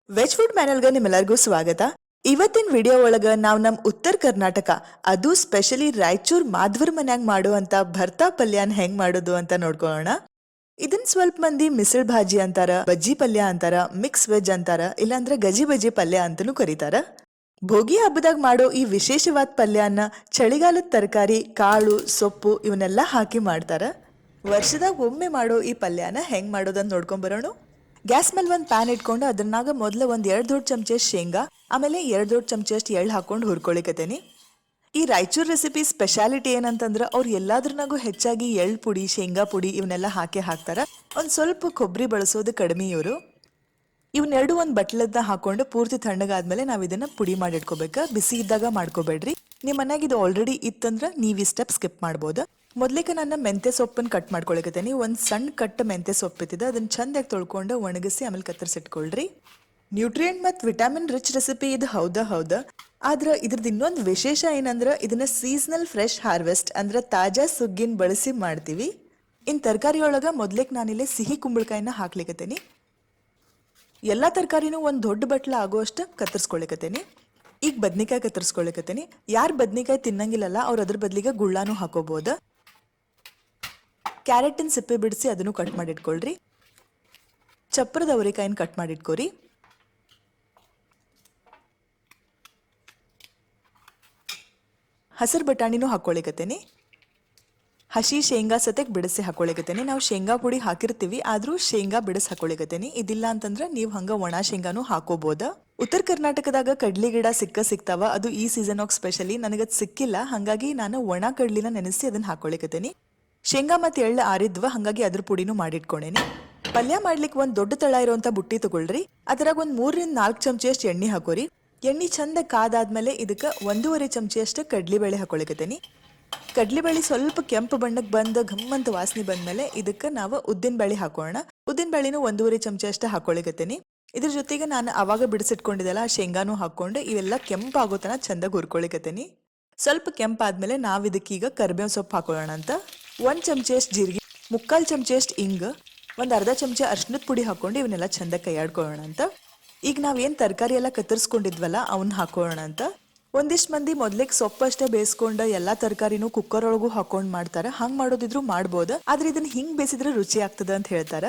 Veg food ಮ್ಯಾನಲ್ಗೆ ನಿಮ್ಮೆಲ್ಲರಿಗೂ ಸ್ವಾಗತ. ಇವತ್ತಿನ ವಿಡಿಯೋ ಒಳಗ ನಾವು ನಮ್ಮ ಉತ್ತರ ಕರ್ನಾಟಕ ಅದು ಸ್ಪೆಷಲಿ ರಾಯಚೂರ್ ಮಾಧ್ವರ್ ಮನ್ಯಾಗ ಮಾಡುವಂತ ಭರ್ತಾ ಪಲ್ಯನ ಹೆಂಗ್ ಮಾಡೋದು ಅಂತ ನೋಡ್ಕೊಳ್ಳೋಣ. ಇದನ್ ಸ್ವಲ್ಪ ಮಂದಿ ಮಿಸಳ್ ಭಾಜಿ ಅಂತಾರ, ಬಜ್ಜಿ ಪಲ್ಯ ಅಂತಾರ, ಮಿಕ್ಸ್ ವೆಜ್ ಅಂತಾರ, ಇಲ್ಲಾಂದ್ರೆ ಗಜಿ ಬಜ್ಜಿ ಪಲ್ಯ ಅಂತಾನೂ ಕರೀತಾರ. ಭೋಗಿ ಹಬ್ಬದಾಗ ಮಾಡೋ ಈ ವಿಶೇಷವಾದ ಪಲ್ಯನ ಚಳಿಗಾಲದ ತರಕಾರಿ, ಕಾಳು, ಸೊಪ್ಪು ಇವನ್ನೆಲ್ಲ ಹಾಕಿ ಮಾಡ್ತಾರ. ವರ್ಷದಾಗ ಒಮ್ಮೆ ಮಾಡೋ ಈ ಪಲ್ಯನ ಹೆಂಗ್ ಮಾಡೋದಂತ ನೋಡ್ಕೊಂಡ್ ಬರೋಣ. ಗ್ಯಾಸ್ ಮೇಲೆ ಒಂದು ಪ್ಯಾನ್ ಇಟ್ಕೊಂಡು ಅದನ್ನಾಗ ಮೊದಲು ಒಂದು 2 ದೊಡ್ಡ ಚಮಚ ಶೇಂಗಾ, ಆಮೇಲೆ 2 ದೊಡ್ಡ ಚಮಚ ಎಳ್ಳು ಹಾಕೊಂಡು ಹುರ್ಕೊಳಿಕತ್ತೇನಿ. ಈ ರಾಯಚೂರ್ ರೆಸಿಪಿ ಸ್ಪೆಷಾಲಿಟಿ ಏನಂತಂದ್ರೆ ಅವ್ರು ಎಲ್ಲಾದ್ರನಾಗೂ ಹೆಚ್ಚಾಗಿ ಎಳ್ಳು ಪುಡಿ, ಶೇಂಗಾ ಪುಡಿ ಇವನ್ನೆಲ್ಲ ಹಾಕ್ತಾರ. ಒಂದು ಸ್ವಲ್ಪ ಕೊಬ್ಬರಿ ಬಳಸೋದು ಕಡಿಮೆ ಇವರು. ಇವನ್ನೆರಡು ಒಂದು ಬಟ್ಲದ ಹಾಕೊಂಡು ಪೂರ್ತಿ ತಣ್ಣಗಾದ್ಮೇಲೆ ನಾವು ಇದನ್ನ ಪುಡಿ ಮಾಡಿ ಇಟ್ಕೋಬೇಕು. ಬಿಸಿ ಇದ್ದಾಗ ಮಾಡ್ಕೋಬೇಡ್ರಿ. ನಿಮ್ಮ ಮನ್ಯಾಗ ಇದು ಆಲ್ರೆಡಿ ಇತ್ತಂದ್ರೆ ನೀವು ಈ ಸ್ಟೆಪ್ ಸ್ಕಿಪ್ ಮಾಡ್ಬೋದು. ಮೊದ್ಲಿಕ್ಕೆ ನಾನು ಮೆಂತೆ ಸೊಪ್ಪನ್ನು ಕಟ್ ಮಾಡ್ಕೊಳಕತ್ತೇನಿ. ಒಂದು ಸಣ್ಣ ಕಟ್ ಮೆಂತೆ ಸೊಪ್ಪಿತ್ತಿದೆ, ಅದನ್ನ ಚಂದಾಗಿ ತೊಳ್ಕೊಂಡು ಒಣಗಿಸಿ ಆಮೇಲೆ ಕತ್ತರಿಸಿಟ್ಕೊಳ್ರಿ. ನ್ಯೂಟ್ರಿಯೆಂಟ್ ಮತ್ತು ವಿಟಾಮಿನ್ ರಿಚ್ ರೆಸಿಪಿ ಇದು ಹೌದಾ. ಆದ್ರೆ ಇದ್ರದ್ದು ಇನ್ನೊಂದು ವಿಶೇಷ ಏನಂದ್ರೆ ಇದನ್ನ ಸೀಸನಲ್ ಫ್ರೆಶ್ ಹಾರ್ವೆಸ್ಟ್ ಅಂದ್ರೆ ತಾಜಾ ಸುಗ್ಗಿನ ಬಳಸಿ ಮಾಡ್ತೀವಿ. ಇನ್ ತರಕಾರಿ ಒಳಗ ಮೊದ್ಲಿಕ್ಕೆ ನಾನಿಲ್ಲಿ ಸಿಹಿ ಕುಂಬಳಕಾಯಿನ ಹಾಕ್ಲಿಕತ್ತೇನಿ. ಎಲ್ಲಾ ತರಕಾರಿನೂ ಒಂದು ದೊಡ್ಡ ಬಟ್ಲ ಆಗೋಷ್ಟು ಕತ್ತರಿಸ್ಕೊಳಿಕತ್ತೇನಿ. ಈಗ ಬದ್ನಿಕಾಯಿ ಕತ್ತರಿಸ್ಕೊಳಿಕತ್ತೇನಿ. ಯಾರು ಬದ್ನಿಕಾಯಿ ತಿನ್ನಂಗಿಲ್ಲಲ್ಲ ಅವ್ರು ಅದ್ರ ಬದ್ಲಿಗೆ ಗುಳ್ಳಾನು ಹಾಕೋಬಹುದು. ಕ್ಯಾರೆಟಿನ ಸಿಪ್ಪೆ ಬಿಡಿಸಿ ಅದನ್ನು ಕಟ್ ಮಾಡಿ ಇಟ್ಕೊಳ್ರಿ. ಚಪ್ಪರದ ಅವರೆಕಾಯಿನ ಕಟ್ ಮಾಡಿ ಇಟ್ಕೋರಿ. ಹಸಿರು ಬಟಾಣಿನೂ ಹಾಕೊಳ್ಳಿಕತ್ತೇನಿ. ಹಸಿ ಶೇಂಗಾ ಸತೆಕ್ ಬಿಡಿಸಿ ಹಾಕೊಳ್ಳಿಕತ್ತೇನಿ. ನಾವು ಶೇಂಗಾ ಪುಡಿ ಹಾಕಿರ್ತೀವಿ, ಆದ್ರೂ ಶೇಂಗಾ ಬಿಡಿಸಿ ಹಾಕೊಳ್ಳಿಕತ್ತೇನಿ. ಇದಿಲ್ಲ ಅಂತಂದ್ರೆ ನೀವು ಹಂಗ ಒಣ ಶೇಂಗಾನು ಹಾಕೋಬೋದ. ಉತ್ತರ ಕರ್ನಾಟಕದಾಗ ಕಡ್ಲಿ ಗಿಡ ಸಿಗ್ತಾವ. ಅದು ಈ ಸೀಸನ್ ಆಫ್ ಸ್ಪೆಷಲಿ ನನಗದ್ ಸಿಕ್ಕಿಲ್ಲ, ಹಂಗಾಗಿ ನಾನು ಒಣ ಕಡ್ಲಿನ ನೆನೆಸಿ ಅದನ್ನ ಹಾಕೊಳ್ಳಿಕತ್ತೇನಿ. ಶೇಂಗಾ ಮತ್ತು ಎಳ್ಳು ಆರಿದ್ವ, ಹಂಗಾಗಿ ಅದ್ರ ಪುಡಿನೂ ಮಾಡಿಟ್ಕೊಂಡೇನಿ. ಪಲ್ಯ ಮಾಡ್ಲಿಕ್ಕೆ ಒಂದು ದೊಡ್ಡ ತಳ ಇರುವಂತ ಬುಟ್ಟಿ ತಗೊಳ್ರಿ. ಅದ್ರಾಗ ಒಂದು 3 ರಿಂದ 4 ಚಮಚಷ್ಟು ಎಣ್ಣೆ ಹಾಕೋರಿ. ಎಣ್ಣೆ ಚಂದ ಕಾದಾದ್ಮೇಲೆ ಇದಕ್ಕೆ 1.5 ಚಮಚಷ್ಟು ಕಡ್ಲಿಬೇಳೆ ಹಾಕೊಳ್ಳಿಕತ್ತೇನಿ. ಕಡ್ಲಿಬೇಳೆ ಸ್ವಲ್ಪ ಕೆಂಪು ಬಣ್ಣಕ್ಕೆ ಬಂದ ಘಮ್ಮಂತ ವಾಸನೆ ಬಂದ್ಮೇಲೆ ಇದಕ್ಕೆ ನಾವು ಉದ್ದಿನ ಬೇಳೆ ಹಾಕೋಣ. ಉದ್ದಿನ ಬೇಳೆನೂ 1.5 ಚಮಚ ಅಷ್ಟು ಹಾಕೊಳ್ಳಿಕತ್ತೇನಿ. ಇದ್ರ ಜೊತೆಗೆ ನಾನು ಅವಾಗ ಬಿಡಿಸಿಟ್ಕೊಂಡಿದ್ದೆಲ್ಲ ಶೇಂಗಾನು ಹಾಕೊಂಡು ಇವೆಲ್ಲ ಕೆಂಪಾಗೋ ತನ ಚಂದಾಗಿ ಹುರ್ಕೊಳಿಕತ್ತೇನಿ. ಸ್ವಲ್ಪ ಕೆಂಪಾದ್ಮೇಲೆ ನಾವು ಇದಕ್ಕೀಗ ಕರಿಬೇವು ಸೊಪ್ಪು ಹಾಕೊಳ್ಳೋಣ ಅಂತ. 1 ಚಮಚಷ್ಟು ಜೀರಿಗೆ, 3/4 ಚಮಚಷ್ಟು ಇಂಗು, ಒಂದು ಅರ್ಧ ಚಮಚ ಅರ್ಶಿನದ ಪುಡಿ ಹಾಕೊಂಡು ಇವನ್ನೆಲ್ಲ ಚಂದ ಕೈಯಾಡ್ಕೊಳ್ಳೋಣ ಅಂತ. ಈಗ ನಾವೇನು ತರಕಾರಿ ಎಲ್ಲ ಕತ್ತರಿಸ್ಕೊಂಡಿದ್ವಲ್ಲ ಅವನ್ನ ಹಾಕೊಳ್ಳೋಣ ಅಂತ. ಒಂದಿಷ್ಟು ಮಂದಿ ಮೊದ್ಲಿಗೆ ಸೊಪ್ಪಷ್ಟೇ ಬೇಯಿಸ್ಕೊಂಡು ಎಲ್ಲಾ ತರಕಾರಿನೂ ಕುಕ್ಕರ್ ಒಳಗೂ ಹಾಕೊಂಡು ಮಾಡ್ತಾರ. ಹಂಗ್ ಮಾಡೋದಿದ್ರು ಮಾಡ್ಬೋದು, ಆದ್ರೆ ಇದನ್ನ ಹಿಂಗ್ ಬೇಯಿಸಿದ್ರೆ ರುಚಿ ಆಗ್ತದ ಅಂತ ಹೇಳ್ತಾರ.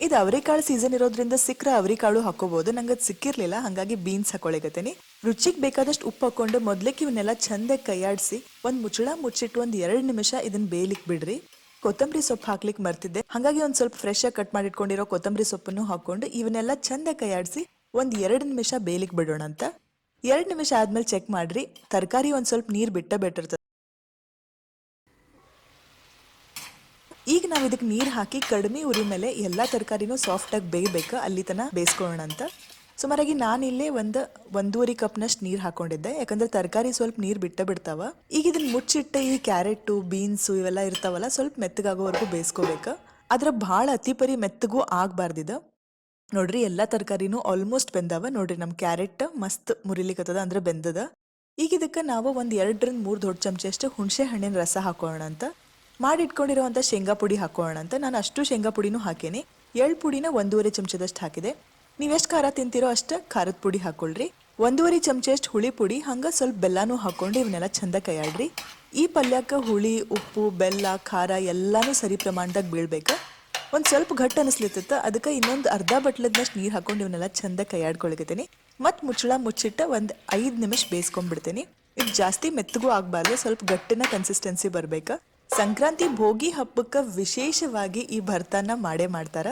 ಇದು ಅವರೆಕಾಳು ಸೀಸನ್ ಇರೋದ್ರಿಂದ ಸಿಕ್ಕ್ರ ಅವರೆಕಾಳು ಹಾಕೋಬಹುದು. ನಂಗೆ ಅದು ಸಿಕ್ಕಿರ್ಲಿಲ್ಲ, ಹಂಗಾಗಿ ಬೀನ್ಸ್ ಹಾಕೊಳಿಕತ್ತೇನಿ. ರುಚಿಗೆ ಬೇಕಾದಷ್ಟು ಉಪ್ಪು ಹಾಕೊಂಡು ಮೊದ್ಲಿಕ್ಕೆ ಇವನ್ನೆಲ್ಲ ಚಂದ ಕೈಯಾಡಿಸಿ ಒಂದು ಮುಚ್ಚಳ ಮುಚ್ಚಿಟ್ಟು ಒಂದು 2 ನಿಮಿಷ ಇದನ್ನ ಬೇಯಲಿಕ್ಕೆ ಬಿಡ್ರಿ. ಕೊತ್ತಂಬರಿ ಸೊಪ್ಪು ಹಾಕ್ಲಿಕ್ಕೆ ಮರ್ತಿದ್ದೆ, ಹಂಗಾಗಿ ಒಂದು ಸ್ವಲ್ಪ ಫ್ರೆಶ್ ಆಗಿ ಕಟ್ ಮಾಡಿ ಇಟ್ಕೊಂಡಿರೋ ಕೊತ್ತಂಬರಿ ಸೊಪ್ಪನ್ನು ಹಾಕೊಂಡು ಇವನ್ನೆಲ್ಲ ಚಂದ ಕೈಯಾಡಿಸಿ ಒಂದು 2 ನಿಮಿಷ ಬೇಯಲಿಕ್ಕೆ ಬಿಡೋಣ ಅಂತ. 2 ನಿಮಿಷ ಆದ್ಮೇಲೆ ಚೆಕ್ ಮಾಡ್ರಿ. ತರಕಾರಿ ಒಂದ್ ಸ್ವಲ್ಪ ನೀರ್ ಬಿಟ್ಟಿರ್ತದೆ. ಈಗ ನಾವ್ ಇದಕ್ಕೆ ನೀರ್ ಹಾಕಿ ಕಡಿಮೆ ಉರಿ ಮೇಲೆ ಎಲ್ಲಾ ತರಕಾರಿನೂ ಸಾಫ್ಟ್ ಆಗಿ ಬೇಯಬೇಕು, ಅಲ್ಲಿ ತನ ಬೇಯಿಸ್ಕೊಳ್ಳೋಣ ಅಂತ. ಸುಮಾರಾಗಿ ನಾನಿಲ್ಲೇ 1.5 ಕಪ್ನಷ್ಟು ನೀರ್ ಹಾಕೊಂಡಿದ್ದೆ, ಯಾಕಂದ್ರೆ ತರಕಾರಿ ಸ್ವಲ್ಪ ನೀರ್ ಬಿಡ್ತಾವ. ಈಗ ಇದನ್ನ ಮುಚ್ಚಿಟ್ಟು ಈ ಕ್ಯಾರೆಟು, ಬೀನ್ಸು ಇವೆಲ್ಲ ಇರ್ತಾವಲ್ಲ ಸ್ವಲ್ಪ ಮೆತ್ತಗಾಗೋವರೆಗೂ ಬೇಯಿಸ್ಕೋಬೇಕು. ಆದ್ರೆ ಬಹಳ ಅತಿಪರಿ ಮೆತ್ತಗೂ ಆಗ್ಬಾರ್ದಿದ. ನೋಡ್ರಿ ಎಲ್ಲಾ ತರಕಾರಿನೂ ಆಲ್ಮೋಸ್ಟ್ ಬೆಂದಾವ. ನೋಡ್ರಿ ನಮ್ ಕ್ಯಾರೆಟ್ ಮಸ್ತ್ ಮುರಿಲಿಕ್ಕತ್ತದ, ಅಂದ್ರೆ ಬೆಂದದ. ಈಗ ಇದಕ್ಕೆ ನಾವು ಒಂದು 2 ರಿಂದ 3 ದೊಡ್ಡ ಚಮಚಷ್ಟು ಹುಣಸೆ ಹಣ್ಣಿನ ರಸ ಹಾಕೋಣ ಅಂತ. ಮಾಡಿಟ್ಕೊಂಡಿರುವಂತ ಶೇಂಗಾ ಪುಡಿ ಹಾಕೋಣ ಅಂತ. ನಾನು ಅಷ್ಟು ಶೇಂಗಾ ಪುಡಿನೂ ಹಾಕೇನಿ. ಎಳ್ಳು ಪುಡಿನ 1.5 ಚಮಚದಷ್ಟು ಹಾಕಿದೆ. ನೀವೆಷ್ಟು ಖಾರ ತಿಂತೀರೋ ಅಷ್ಟು ಖಾರದ ಪುಡಿ ಹಾಕೊಳ್ರಿ. 1.5 ಚಮಚಷ್ಟು ಹುಳಿ ಪುಡಿ, ಹಂಗ ಸ್ವಲ್ಪ ಬೆಲ್ಲನೂ ಹಾಕೊಂಡು ಇವನ್ನೆಲ್ಲ ಚಂದ ಕೈಯಾಡ್ರಿ. ಈ ಪಲ್ಯಕ್ಕೆ ಹುಳಿ, ಉಪ್ಪು, ಬೆಲ್ಲ, ಖಾರ ಎಲ್ಲಾನು ಸರಿ ಪ್ರಮಾಣದಾಗ ಬೀಳ್ಬೇಕು. ಒಂದು ಸ್ವಲ್ಪ ಗಟ್ಟ ಅನಿಸ್ಲಿತ್ತ, ಅದಕ್ಕೆ ಇನ್ನೊಂದು ಅರ್ಧ ಬಟ್ಲದಷ್ಟು ನೀರು ಹಾಕೊಂಡು ಇವನ್ನೆಲ್ಲ ಚಂದ ಕೈಯಾಡ್ಕೊಳಕತ್ತೀನಿ. ಮತ್ತು ಮುಚ್ಚಳ ಮುಚ್ಚಿಟ್ಟು ಒಂದು 5 ನಿಮಿಷ ಬೇಯಿಸ್ಕೊಂಡ್ಬಿಡ್ತೀನಿ. ಇದು ಜಾಸ್ತಿ ಮೆತ್ತಗೂ ಆಗಬಾರ್ದು, ಸ್ವಲ್ಪ ಗಟ್ಟಿನ ಕನ್ಸಿಸ್ಟೆನ್ಸಿ ಬರ್ಬೇಕು. ಸಂಕ್ರಾಂತಿ ಭೋಗಿ ಹಬ್ಬಕ್ಕೆ ವಿಶೇಷವಾಗಿ ಈ ಭರ್ತಾನ ಮಾಡ್ತಾರ.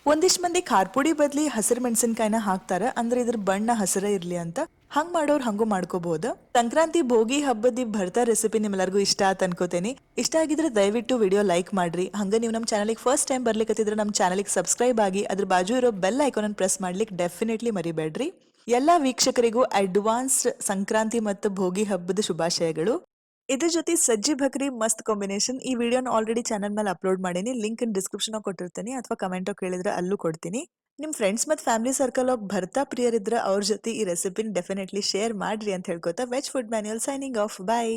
ಒಂದಿಷ್ಟು ಮಂದಿ ಖಾರ ಪುಡಿ ಬದ್ಲಿ ಹಸಿರು ಮೆಣಸಿನಕಾಯಿನ ಹಾಕ್ತಾರ, ಅಂದ್ರೆ ಇದ್ರ ಬಣ್ಣ ಹಸಿರ ಇರ್ಲಿ ಅಂತ. ಹಂಗ್ ಮಾಡೋರು ಹಂಗೂ ಮಾಡ್ಕೋಬಹುದು. ಸಂಕ್ರಾಂತಿ ಭೋಗಿ ಹಬ್ಬದ ಭರ್ತಾ ರೆಸಿಪಿ ನಿಮ್ಮೆಲ್ಲರಿಗೂ ಇಷ್ಟ ಆತ ಅನ್ಕೋತೇನಿ. ಇಷ್ಟ ಆಗಿದ್ರೆ ದಯವಿಟ್ಟು ವಿಡಿಯೋ ಲೈಕ್ ಮಾಡ್ರಿ. ಹಂಗ ನೀವು ನಮ್ಮ ಚಾನಲ್ಗೆ ಫಸ್ಟ್ ಟೈಮ್ ಬರ್ಲಿಕ್ಕತ್ತಿದ್ರೆ ನಮ್ಮ ಚಾನಲ್ಗೆ ಸಬ್ಸ್ಕ್ರೈಬ್ ಆಗಿ ಅದ್ರ ಬಾಜು ಇರೋ ಬೆಲ್ ಐಕಾನ್ ಪ್ರೆಸ್ ಮಾಡ್ಲಿಕ್ಕೆ ಡೆಫಿನೆಟ್ಲಿ ಮರಿಬೇಡ್ರಿ. ಎಲ್ಲಾ ವೀಕ್ಷಕರಿಗೂ ಅಡ್ವಾನ್ಸ್ ಸಂಕ್ರಾಂತಿ ಮತ್ತು ಭೋಗಿ ಹಬ್ಬದ ಶುಭಾಶಯಗಳು. ಇದ್ರ ಜೊತೆ ಸಜ್ಜಿ ಭಕ್ರಿ ಮಸ್ತ್ ಕಾಂಬಿನೇಷನ್. ಈ ವಿಡಿಯೋನ ಆಲ್ರೆಡಿ ಚಾನಲ್ ಮೇಲೆ ಅಪ್ಲೋಡ್ ಮಾಡೀನಿ, ಲಿಂಕ್ ಇನ್ ಡಿಸ್ಕ್ರಿಪ್ಷನ್ ಕೊಟ್ಟಿರ್ತೀನಿ, ಅಥವಾ ಕಮೆಂಟ್ ಕೇಳಿದ್ರೆ ಅಲ್ಲೂ ಕೊಡ್ತೀನಿ. ನಿಮ್ ಫ್ರೆಂಡ್ಸ್ ಮತ್ತು ಫ್ಯಾಮಿಲಿ ಸರ್ಕಲ್ ಆಗಿ ಭರ್ತಾ ಪ್ರಿಯರಿದ್ರೆ ಅವ್ರ ಜೊತೆ ಈ ರೆಸಿಪಿನ ಡೆಫಿನೆಟ್ಲಿ ಶೇರ್ ಮಾಡ್ರಿ ಅಂತ ಹೇಳ್ಕೊತಾ veg food manual signing off. ಬಾಯ್.